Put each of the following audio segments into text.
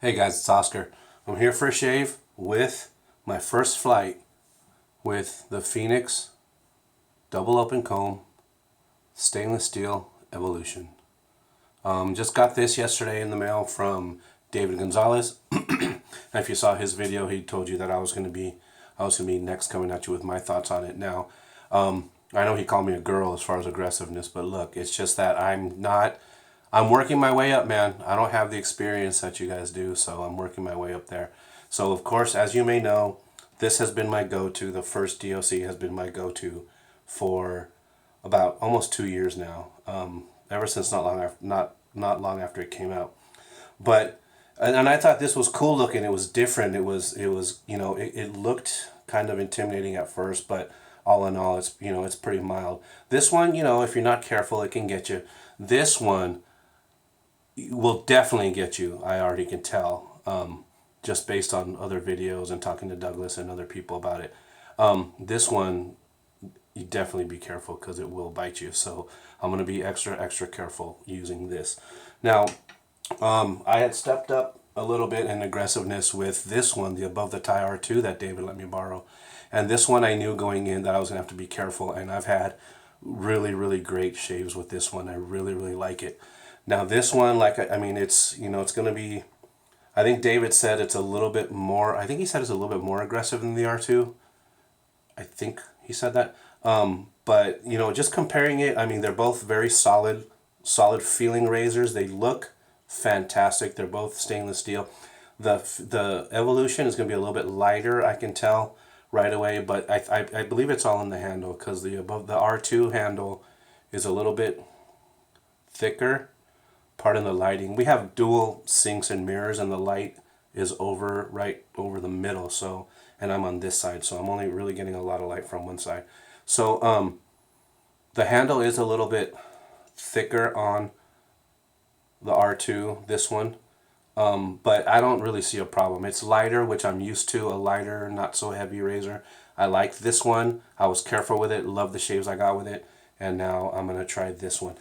Hey guys, it's Oscar. I'm here for a shave with my first flight with the Phoenix double open comb stainless steel Evolution. Just got this yesterday in the mail from David Gonzalez. And if you saw his video, he told you that I was gonna be next coming at you with my thoughts on it. Now, I know he called me a girl as far as aggressiveness, but look, it's just that I'm working my way up, man. I don't have the experience that you guys do, so I'm working my way up there. So, of course, as you may know, this has been my go-to. The first DOC has been my go-to for about almost 2 years now. Ever since not long after it came out. But and I thought this was cool looking. It was different. It looked kind of intimidating at first, but all in all, it's pretty mild. This one, if you're not careful, it can get you. This one will definitely get you. I already can tell, just based on other videos and talking to Douglas and other people about it. This one, you definitely be careful because it will bite you. So I'm gonna be extra careful using this. Now, I had stepped up a little bit in aggressiveness with this one, the above the tie R2 that David let me borrow, and this one I knew going in that I was gonna have to be careful, and I've had really great shaves with this one. I really like it. Now this one, it's gonna be. I think David said it's a little bit more. I think he said it's a little bit more aggressive than the R2. I think he said that. But just comparing it, I mean, they're both very solid feeling razors. They look fantastic. They're both stainless steel. The Evolution is going to be a little bit lighter, I can tell right away, but I believe it's all in the handle because the R2 handle is a little bit thicker. Pardon the lighting. We have dual sinks and mirrors, and the light is right over the middle. So, and I'm on this side, so I'm only really getting a lot of light from one side. So, the handle is a little bit thicker on the R2, this one, but I don't really see a problem. It's lighter, which I'm used to, a lighter, not so heavy razor. I like this one. I was careful with it, love the shaves I got with it, and now I'm gonna try this one.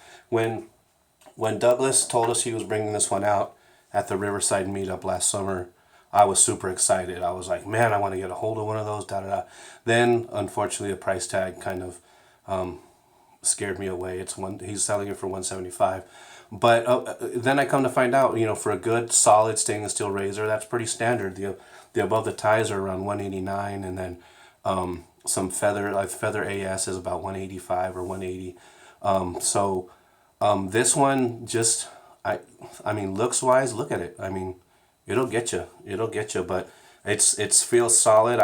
When Douglas told us he was bringing this one out at the Riverside meetup last summer, I was super excited. I was like, man, I want to get a hold of one of those, da da da. Then, unfortunately, the price tag kind of scared me away. He's selling it for 175, but then I come to find out, for a good solid stainless steel razor, that's pretty standard. The above the ties are around 189, and then some feather AS is about 185 or 180. This one just I mean, looks wise, look at it. I mean, it'll get you. It'll get you, but it's feels solid.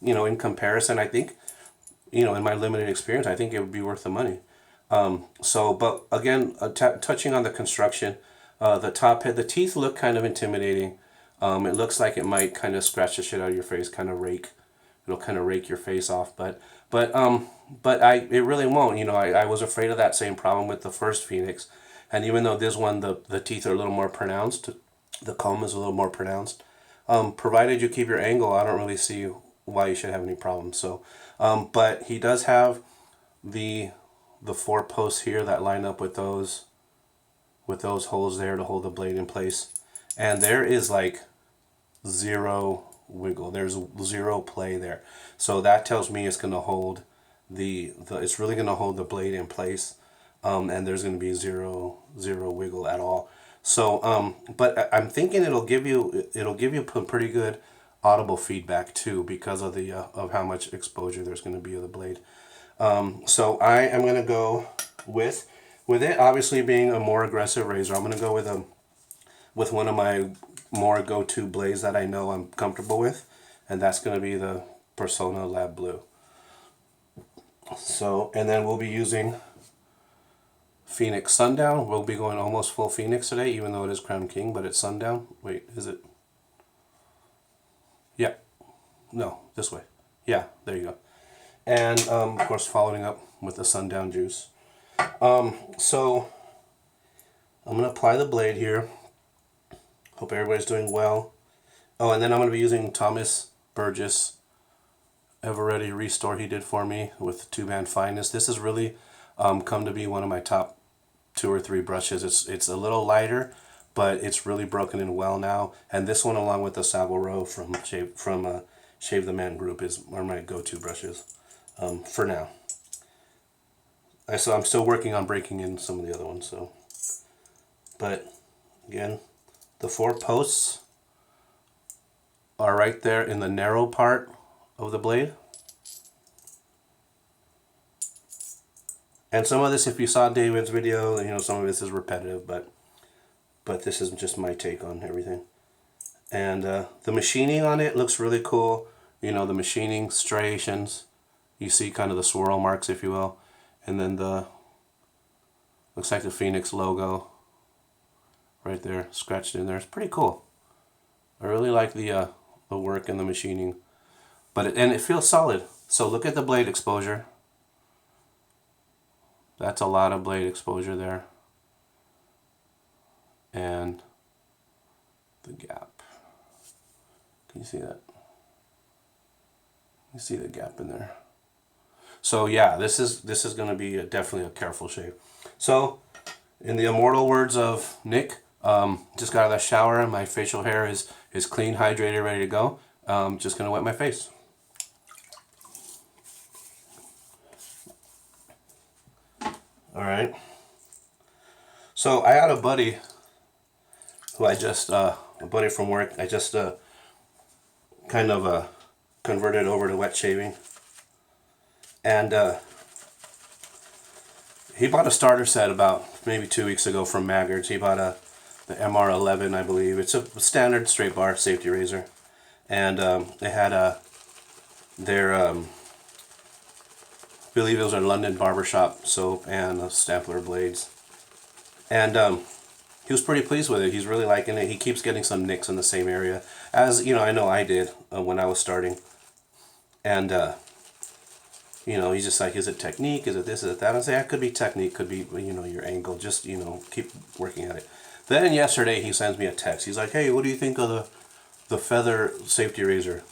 In comparison, I think, in my limited experience, I think it would be worth the money. But again, touching on the construction, the top head, the teeth look kind of intimidating. It looks like it might kind of scratch the shit out of your face, it'll kind of rake your face off, it really won't. I was afraid of that same problem with the first Phoenix, and even though this one, the teeth are a little more pronounced, the comb is a little more pronounced. Provided you keep your angle, I don't really see why you should have any problems. So, but he does have the four posts here that line up with those holes there to hold the blade in place, and there is like zero wiggle. There's zero play there, so that tells me it's going to hold it's really going to hold the blade in place, and there's going to be zero wiggle at all. So, but I'm thinking it'll give you pretty good audible feedback too, because of of how much exposure there's going to be of the blade. So I am going to go with it obviously being a more aggressive razor. I'm going to go with one of my more go-to blades that I know I'm comfortable with, and that's going to be the Persona Lab Blue. So, and then we'll be using Phoenix Sundown. We'll be going almost full Phoenix today, even though it is Crown King, but it's Sundown. Wait, is it? Yeah. No, this way. Yeah, there you go. And, of course, following up with the Sundown Juice. So, I'm going to apply the blade here. Hope everybody's doing well. Oh, and then I'm going to be using Thomas Burgess Ever-Ready Restore he did for me with the 2-band fineness. This has really come to be one of my top 2 or 3 brushes. It's a little lighter, but it's really broken in well now. And this one, along with the Savile Row from Shave the Man Group, are my go-to brushes for now. So I'm still working on breaking in some of the other ones. So, but again, the 4 posts are right there in the narrow part of the blade. And some of this, if you saw David's video, you know, some of this is repetitive, but this is just my take on everything. And the machining on it looks really cool. You know, the machining striations. You see kind of the swirl marks, if you will. And then looks like the Phoenix logo right there, scratched in there. It's pretty cool. I really like the work and the machining. But it feels solid. So look at the blade exposure. That's a lot of blade exposure there. And the gap. Can you see that? You see the gap in there. So yeah, this is going to be definitely a careful shave. So, in the immortal words of Nick, just got out of the shower and my facial hair is clean, hydrated, ready to go. Just going to wet my face. All right. So I had a buddy who a buddy from work, I just kind of converted over to wet shaving. And he bought a starter set about maybe 2 weeks ago from Maggards. He bought the MR11, I believe. It's a standard straight bar safety razor. And they had I believe it was a London barbershop soap and Stampler blades. And he was pretty pleased with it. He's really liking it. He keeps getting some nicks in the same area, as you know I did when I was starting. And you know, he's just like, is it technique? Is it this? Is it that? I say, it could be technique, could be, you know, your angle. Just, you know, keep working at it. Then yesterday he sends me a text. He's like, hey, what do you think of the Feather safety razor?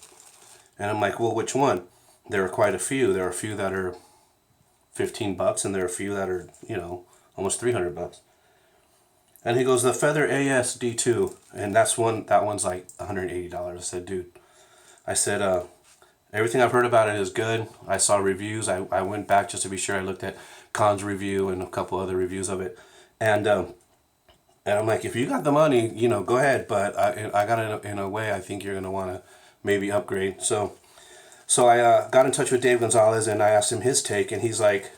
And I'm like, well, which one? There are quite a few. There are a few that are $15, and there are a few that are, you know, almost $300. And he goes, the Feather AS-D2, and that one's like $180. I said, dude, everything I've heard about it is good. I saw reviews. I went back just to be sure. I looked at Khan's review and a couple other reviews of it. And I'm like, if you got the money, you know, go ahead. But I got it in a way I think you're going to want to maybe upgrade. So I got in touch with Dave Gonzalez and I asked him his take. And he's like,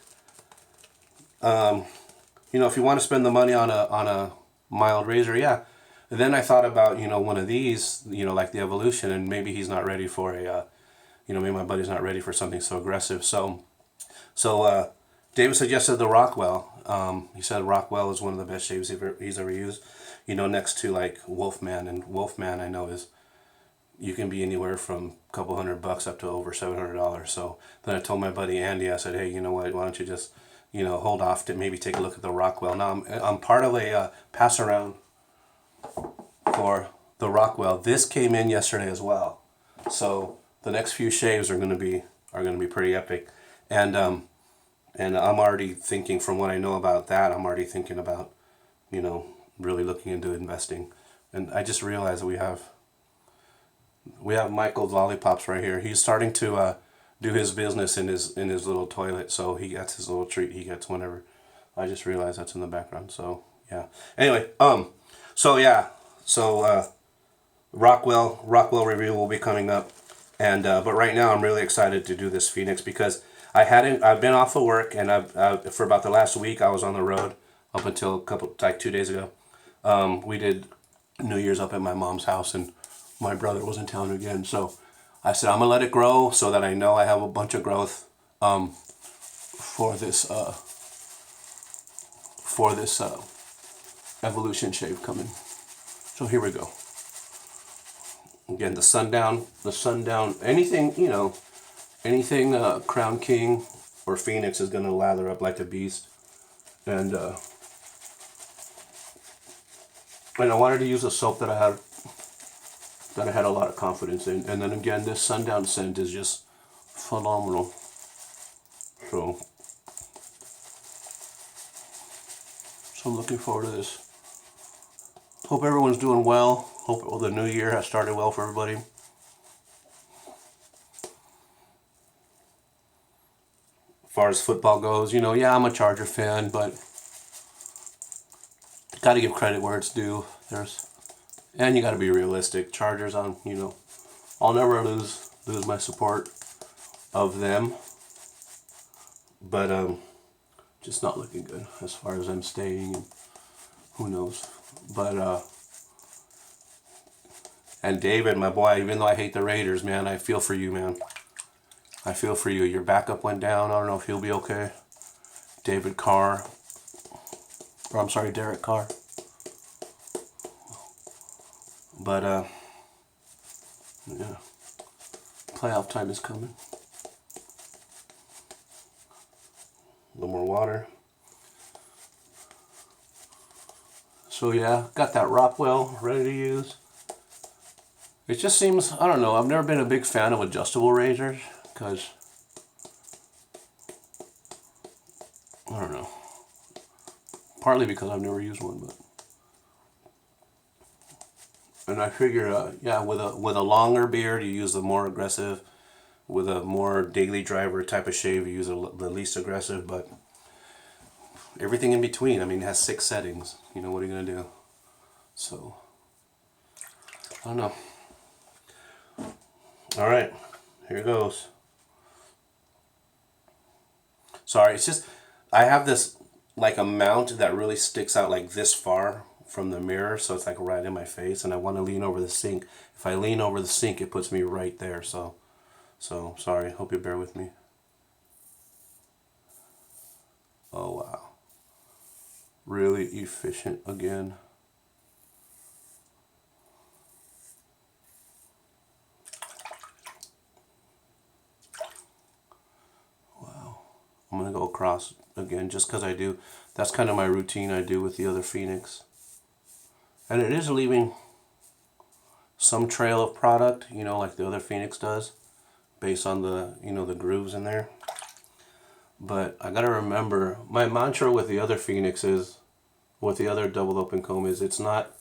you know, if you want to spend the money on a mild razor, yeah. And then I thought about, you know, one of these, you know, like the Evolution. And maybe he's not ready for you know, maybe my buddy's not ready for something so aggressive. So David suggested the Rockwell. He said Rockwell is one of the best shaves he's ever used. You know, next to like Wolfman. And Wolfman, I know, you can be anywhere from a couple $100 up to over $700. So then I told my buddy Andy, I said, hey, you know what? Why don't you just, you know, hold off to maybe take a look at the Rockwell. Now I'm part of a pass around for the Rockwell. This came in yesterday as well. So the next few shaves are going to be pretty epic, and I'm already thinking, from what I know about that, I'm already thinking about, you know, really looking into investing. And I just realized that we have Michael's Lollipops right here. He's starting to do his business in his little toilet, so he gets his little treat he gets whenever. I just realized that's in the background. So yeah. Anyway, Rockwell review will be coming up. And but right now I'm really excited to do this Phoenix because I've been off of work, and I've for about the last week I was on the road up until 2 days ago. We did New Year's up at my mom's house, and my brother was in town again. So I said I'm gonna let it grow so that I know I have a bunch of growth for this Evolution shave coming. So here we go. Again, the sundown, anything, you know, anything Crown King or Phoenix is going to lather up like a beast. And I wanted to use a soap that I had a lot of confidence in. And then again, this sundown scent is just phenomenal. So I'm looking forward to this. Hope everyone's doing well. Hope the new year has started well for everybody. As far as football goes, yeah, I'm a Charger fan, but got to give credit where it's due. And you got to be realistic. Chargers I'll never lose my support of them, but just not looking good as far as I'm staying. And who knows? But and David, my boy, even though I hate the Raiders, man, I feel for you, man. I feel for you. Your backup went down. I don't know if he'll be okay. Derek Carr. But yeah, playoff time is coming. A little more water. So yeah, got that Rockwell ready to use. It just seems, I don't know, I've never been a big fan of adjustable razors because, I don't know, partly because I've never used one, and I figure, yeah, with a longer beard, you use the more aggressive. With a more daily driver type of shave, you use the least aggressive. But everything in between, I mean, it has 6 settings. What are you gonna do? So I don't know. All right, here goes. Sorry, it's just I have this like a mount that really sticks out like this far from the mirror, so it's like right in my face, and I want to lean over the sink. If I lean over the sink, it puts me right there. So sorry. Hope you bear with me. Oh wow, really efficient again. I'm going to go across again just because I do. That's kind of my routine I do with the other Phoenix. And it is leaving some trail of product, like the other Phoenix does, based on the, the grooves in there. But I got to remember, my mantra with the other Phoenix is, with the other double open comb is, it's not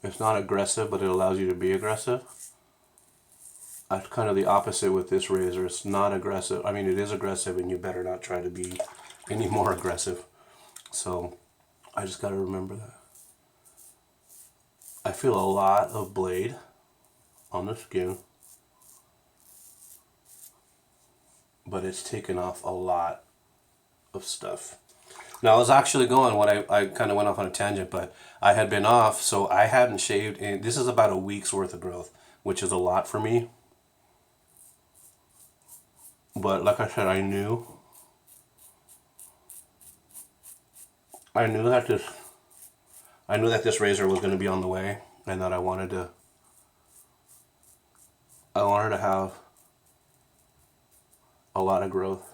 aggressive, but it allows you to be aggressive. That's kind of the opposite with this razor. It's not aggressive. I mean, it is aggressive, and you better not try to be any more aggressive. So I just got to remember that. I feel a lot of blade on the skin, but it's taken off a lot of stuff. Now, I was actually going, I kind of went off on a tangent, but I had been off, so I hadn't shaved, and this is about a week's worth of growth, which is a lot for me. But like I said, I knew that this razor was going to be on the way, and that I wanted to have a lot of growth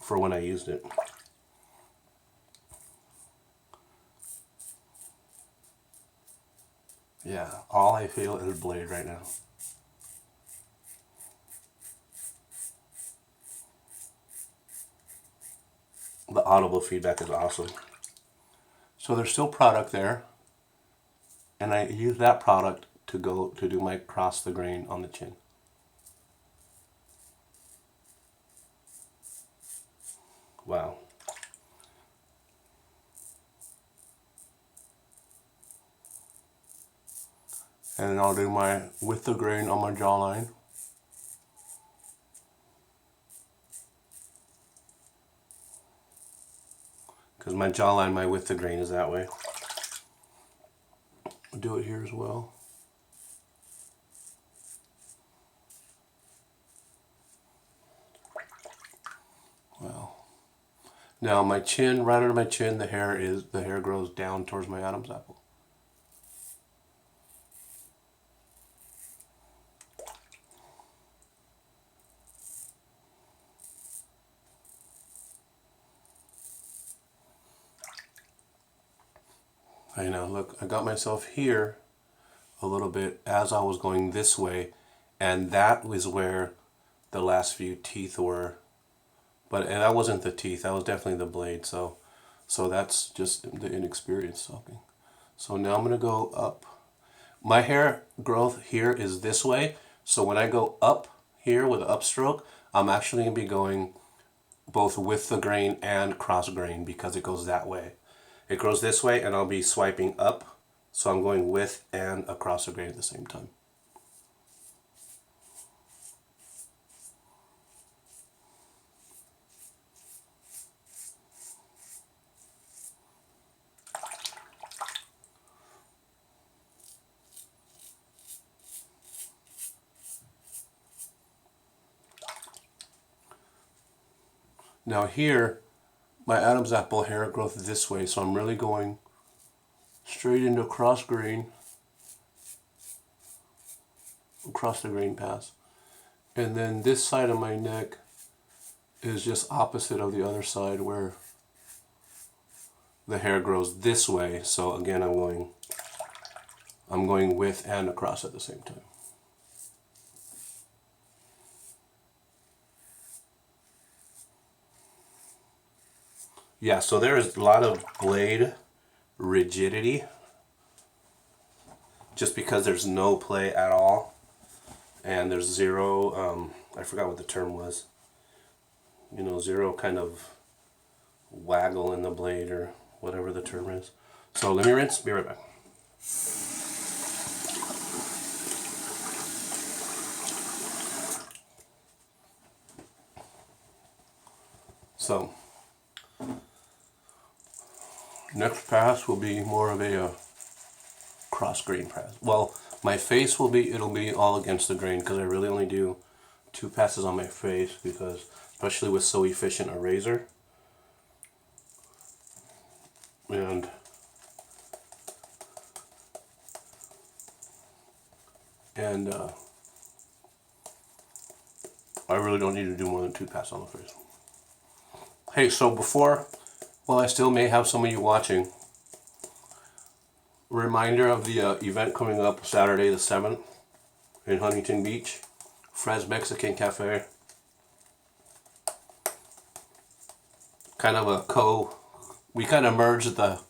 for when I used it. Yeah, all I feel is blade right now. The audible feedback is awesome. So there's still product there, and I use that product to do my cross the grain on the chin. Wow. And then I'll do my with the grain on my jawline. Because my jawline, my with the grain is that way. I'll do it here as well. Wow. Now my chin, right under my chin, the hair grows down towards my Adam's apple. I know, look, I got myself here a little bit as I was going this way, and that was where the last few teeth were But and that wasn't the teeth. That was definitely the blade. So that's just the inexperience talking. So now I'm gonna go up. My hair growth here is this way. So when I go up here with an upstroke, I'm actually gonna be going both with the grain and cross grain because it goes that way. It grows this way and I'll be swiping up. So I'm going with and across the grain at the same time. Now here, my Adam's apple hair growth this way, so I'm really going straight into cross grain, across the grain pass. And then this side of my neck is just opposite of the other side where the hair grows this way. So again, I'm going with and across at the same time. Yeah, so there is a lot of blade rigidity just because there's no play at all and there's zero, I forgot what the term was, you know, zero kind of waggle in the blade or whatever the term is. So let me rinse, be right back. So next pass will be more of a cross grain pass. Well, my face it'll be all against the grain because I really only do 2 passes on my face because especially with so efficient a razor. And I really don't need to do more than 2 passes on the face. Hey, so well, I still may have some of you watching. Reminder of the event coming up Saturday the 7th in Huntington Beach, Fred's Mexican Cafe. Kind of we kind of merged the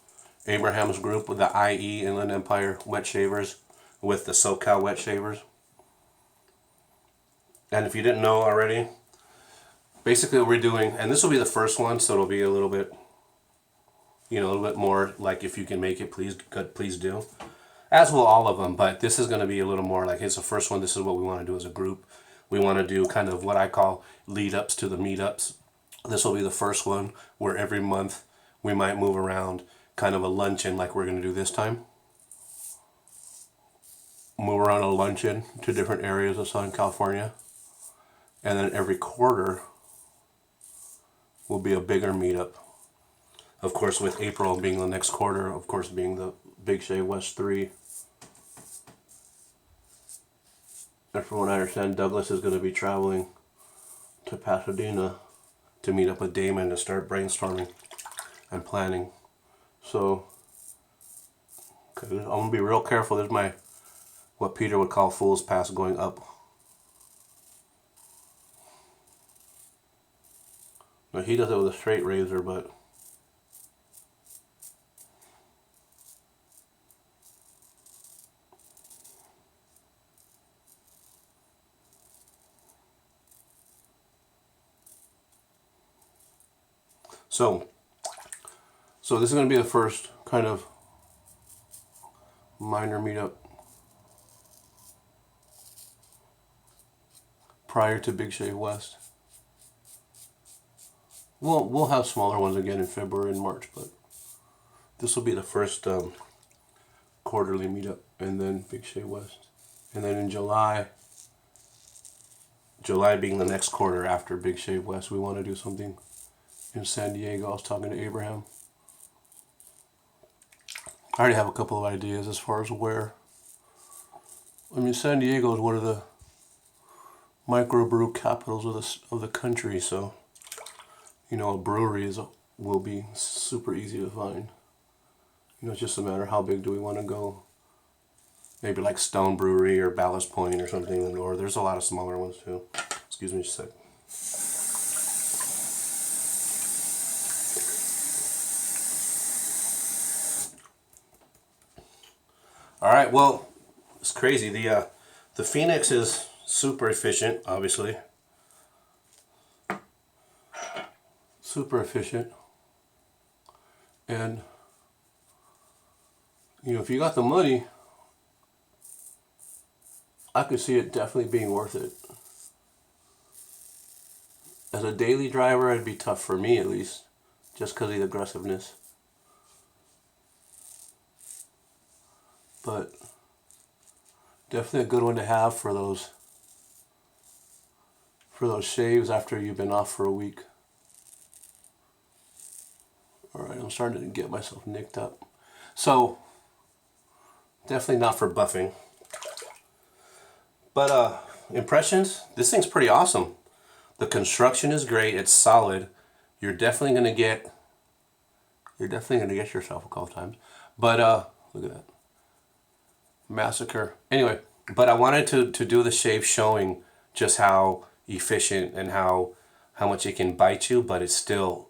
Abraham's group with the IE Inland Empire Wet Shavers with the SoCal Wet Shavers. And if you didn't know already, basically what we're doing, and this will be the first one, so it'll be a little bit, you know, a little bit more like if you can make it, please do. As will all of them, but this is going to be a little more like it's the first one. This is what we want to do as a group. We want to do kind of what I call lead ups to the meetups. This will be the first one where every month we might move around kind of a luncheon like we're going to do this time. Move around a luncheon to different areas of Southern California. And then every quarter will be a bigger meetup. Of course, with April being the next quarter, of course, being the Big Shave West 3. And from what I understand, Douglas is going to be traveling to Pasadena to meet up with Damon to start brainstorming and planning. So, I'm going to be real careful. There's my, what Peter would call fool's pass going up. Now, he does it with a straight razor, but So this is going to be the first kind of minor meetup prior to Big Shave West. We'll have smaller ones again in February and March, but this will be the first quarterly meetup, and then Big Shave West, and then in July being the next quarter after Big Shave West, we want to do something in San Diego. I was talking to Abraham. I already have a couple of ideas as far as where. I mean, San Diego is one of the microbrew capitals of the country, so you know, a brewery will be super easy to find. You know, it's just a matter of how big do we want to go. Maybe like Stone Brewery or Ballast Point or something, or there's a lot of smaller ones too. Excuse me just a sec. All right, well, it's crazy. The Phoenix is super efficient, obviously. Super efficient. And, you know, if you got the money, I could see it definitely being worth it. As a daily driver, it'd be tough for me at least, just because of the aggressiveness. But definitely a good one to have for those shaves after you've been off for a week. Alright, I'm starting to get myself nicked up. So, definitely not for buffing. But impressions, this thing's pretty awesome. The construction is great, it's solid. You're definitely gonna get yourself a couple times. But look at that. Massacre. Anyway, but I wanted to do the shave showing just how efficient and how much it can bite you, but it's still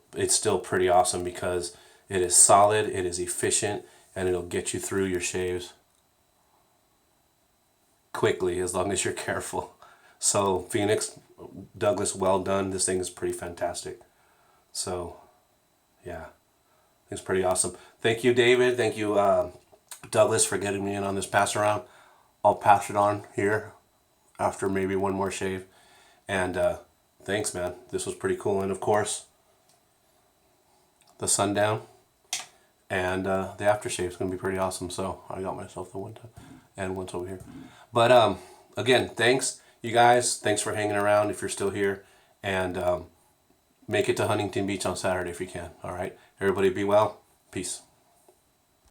pretty awesome because it is solid, it is efficient, and it'll get you through your shaves quickly as long as you're careful. So Phoenix, Douglas, well done. This thing is pretty fantastic. So yeah, it's pretty awesome. Thank you, David. Thank you, Douglas, for getting me in on this pass around. I'll pass it on here after maybe one more shave. And thanks, man. This was pretty cool. And of course, the sundown and the aftershave is going to be pretty awesome. So I got myself the one time and once over here. But again, thanks, you guys. Thanks for hanging around if you're still here. And make it to Huntington Beach on Saturday if you can. All right. Everybody be well. Peace.